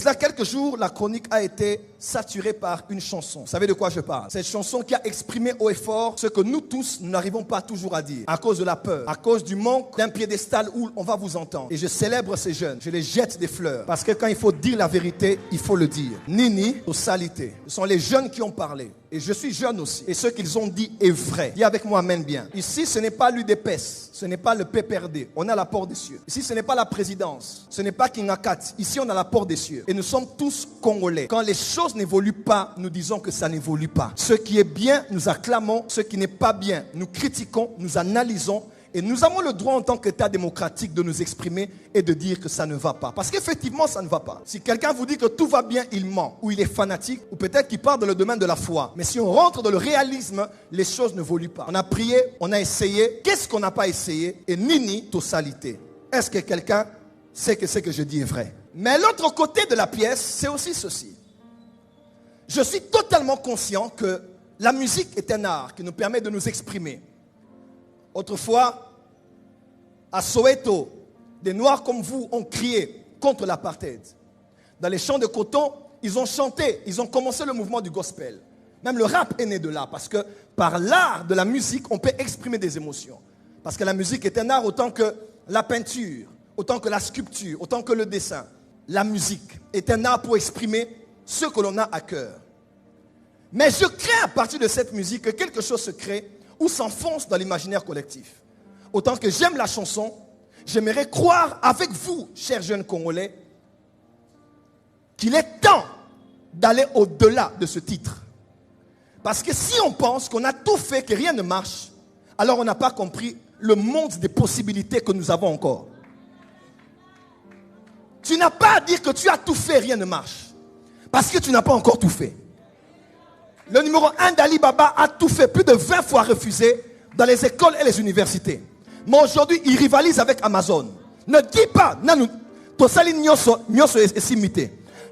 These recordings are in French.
cela quelques jours, la chronique a été saturée par une chanson. Vous savez de quoi je parle? Cette chanson qui a exprimé haut et fort ce que nous tous, nous n'arrivons pas toujours à dire. À cause de la peur, à cause du manque d'un piédestal où on va vous entendre. Et je célèbre ces jeunes, je les jette des fleurs. Parce que quand il faut dire la vérité, il faut le dire. Nini, Tosalité. Ce sont les jeunes qui ont parlé. Et je suis jeune aussi. Et ce qu'ils ont dit est vrai. Dis avec moi, amen bien. Ici, ce n'est pas l'UDPS. Ce n'est pas le PPRD. On a la porte des cieux. Ici, ce n'est pas la présidence. Ce n'est pas Kingakat. Ici, on a la porte des cieux. Et nous sommes tous Congolais. Quand les choses n'évoluent pas, nous disons que ça n'évolue pas. Ce qui est bien, nous acclamons. Ce qui n'est pas bien, nous critiquons, nous analysons. Et nous avons le droit en tant qu'État démocratique de nous exprimer et de dire que ça ne va pas. Parce qu'effectivement, ça ne va pas. Si quelqu'un vous dit que tout va bien, il ment. Ou il est fanatique. Ou peut-être qu'il part dans le domaine de la foi. Mais si on rentre dans le réalisme, les choses ne évoluent pas. On a prié, on a essayé. Qu'est-ce qu'on n'a pas essayé? Et nini, tosalité. Est-ce que quelqu'un sait que ce que je dis est vrai? Mais l'autre côté de la pièce, c'est aussi ceci. Je suis totalement conscient que la musique est un art qui nous permet de nous exprimer. Autrefois, à Soweto, des Noirs comme vous ont crié contre l'apartheid. Dans les champs de coton, ils ont chanté, ils ont commencé le mouvement du gospel. Même le rap est né de là, parce que par l'art de la musique, on peut exprimer des émotions. Parce que la musique est un art autant que la peinture, autant que la sculpture, autant que le dessin. La musique est un art pour exprimer ce que l'on a à cœur. Mais je crains à partir de cette musique que quelque chose se crée ou s'enfonce dans l'imaginaire collectif. Autant que j'aime la chanson, j'aimerais croire avec vous, chers jeunes Congolais, qu'il est temps d'aller au-delà de ce titre. Parce que si on pense qu'on a tout fait, que rien ne marche, alors on n'a pas compris le monde des possibilités que nous avons encore. Tu n'as pas à dire que tu as tout fait, rien ne marche. Parce que tu n'as pas encore tout fait. Le numéro 1 d'Ali Baba a tout fait, plus de 20 fois refusé dans les écoles et les universités. Mais aujourd'hui, il rivalise avec Amazon. Ne dis pas,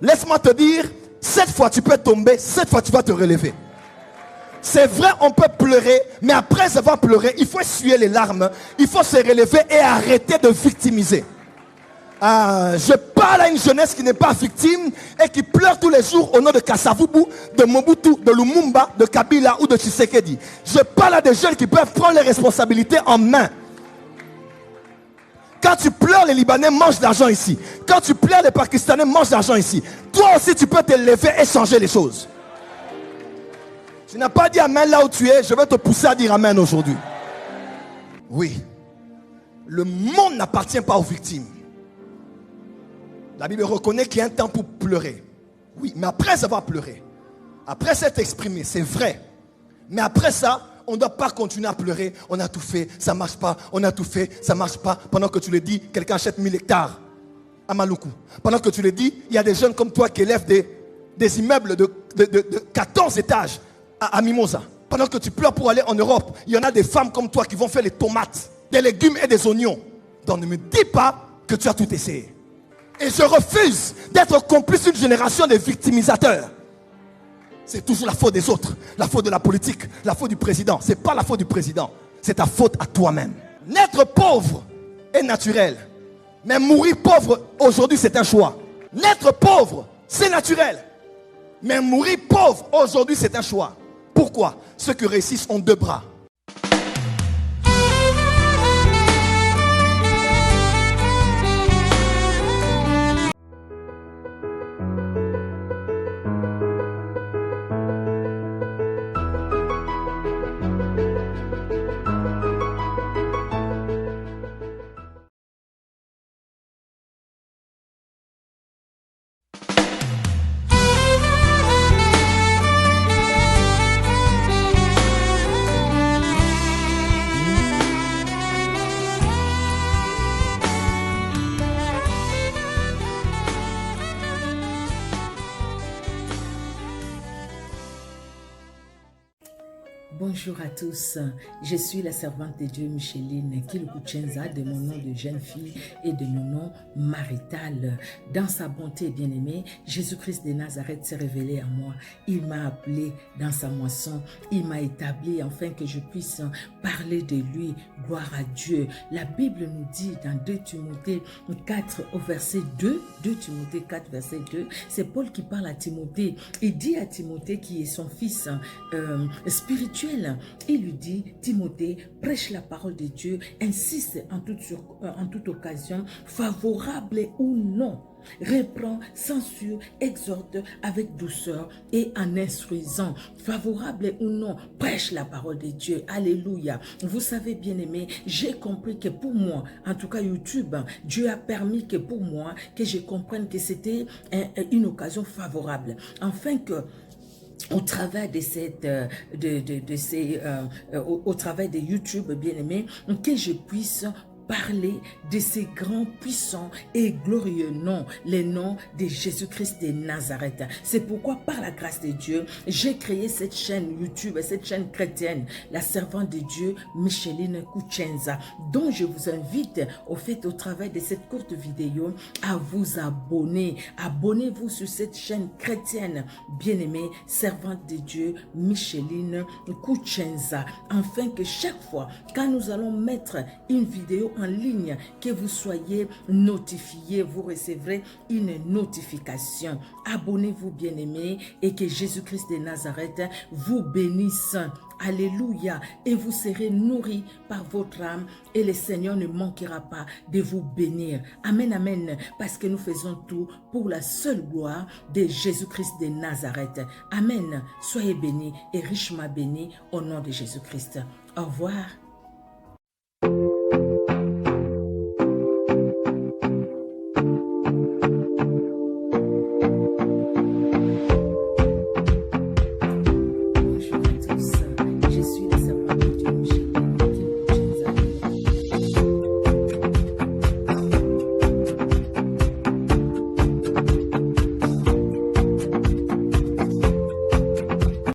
laisse-moi te dire, 7 fois tu peux tomber, 7 fois tu vas te relever. C'est vrai, on peut pleurer, mais après avoir pleuré, il faut essuyer les larmes, il faut se relever et arrêter de victimiser. Je parle à une jeunesse qui n'est pas victime et qui pleure tous les jours au nom de Kasavubu, de Mobutu, de Lumumba, de Kabila ou de Tshisekedi. Je parle à des jeunes qui peuvent prendre les responsabilités en main. Quand tu pleures, les Libanais mangent de l'argent ici. Quand tu pleures, les Pakistanais mangent de l'argent ici. Toi aussi, tu peux te lever et changer les choses. Tu n'as pas dit amen là où tu es, je vais te pousser à dire amen aujourd'hui. Oui, le monde n'appartient pas aux victimes. La Bible reconnaît qu'il y a un temps pour pleurer. Oui, mais après avoir pleuré, après s'être exprimé, c'est vrai. Mais après ça, on ne doit pas continuer à pleurer. On a tout fait, ça ne marche pas. On a tout fait, ça ne marche pas. Pendant que tu le dis, quelqu'un achète 1000 hectares à Maluku. Pendant que tu le dis, il y a des jeunes comme toi qui élèvent des immeubles de 14 étages à Mimosa. Pendant que tu pleures pour aller en Europe, il y en a des femmes comme toi qui vont faire les tomates, des légumes et des oignons. Donc ne me dis pas que tu as tout essayé. Et je refuse d'être complice d'une génération de victimisateurs. C'est toujours la faute des autres, la faute de la politique, la faute du président. Ce n'est pas la faute du président, c'est ta faute à toi-même. Naître pauvre est naturel, mais mourir pauvre aujourd'hui c'est un choix. Naître pauvre c'est naturel, mais mourir pauvre aujourd'hui c'est un choix. Pourquoi? Ceux qui réussissent ont 2 bras. Bonjour à tous, je suis la servante de Dieu Micheline Kilkuchenza, de mon nom de jeune fille et de mon nom marital. Dans sa bonté bien-aimée, Jésus-Christ de Nazareth s'est révélé à moi. Il m'a appelé dans sa moisson, il m'a établi afin que je puisse parler de lui. Gloire à Dieu. La Bible nous dit dans 2 Timothée 4 au verset 2, 2 Timothée 4 verset 2, c'est Paul qui parle à Timothée. Il dit à Timothée qui est son fils spirituel, il lui dit, Timothée, prêche la parole de Dieu, insiste en toute occasion, favorable ou non. Reprend, censure, exhorte avec douceur et en instruisant, favorable ou non, prêche la parole de Dieu. Alléluia. Vous savez, bien aimé, j'ai compris que pour moi, en tout cas YouTube, Dieu a permis que pour moi, que je comprenne que c'était une occasion favorable, afin que au travers de au travers de YouTube, bien aimé, que je puisse parler de ces grands, puissants et glorieux noms, les noms de Jésus-Christ de Nazareth. C'est pourquoi, par la grâce de Dieu, j'ai créé cette chaîne YouTube, cette chaîne chrétienne, la servante de Dieu, Micheline Kilkuchenza, dont je vous invite, au fait, au travers de cette courte vidéo, à vous abonner. Abonnez-vous sur cette chaîne chrétienne, bien-aimée, servante de Dieu, Micheline Kilkuchenza, afin que chaque fois, quand nous allons mettre une vidéo en ligne, que vous soyez notifiés, vous recevrez une notification. Abonnez-vous, bien-aimés, et que Jésus-Christ de Nazareth vous bénisse. Alléluia. Et vous serez nourris par votre âme et le Seigneur ne manquera pas de vous bénir. Amen, amen. Parce que nous faisons tout pour la seule gloire de Jésus-Christ de Nazareth. Amen. Soyez bénis et richement bénis au nom de Jésus-Christ. Au revoir.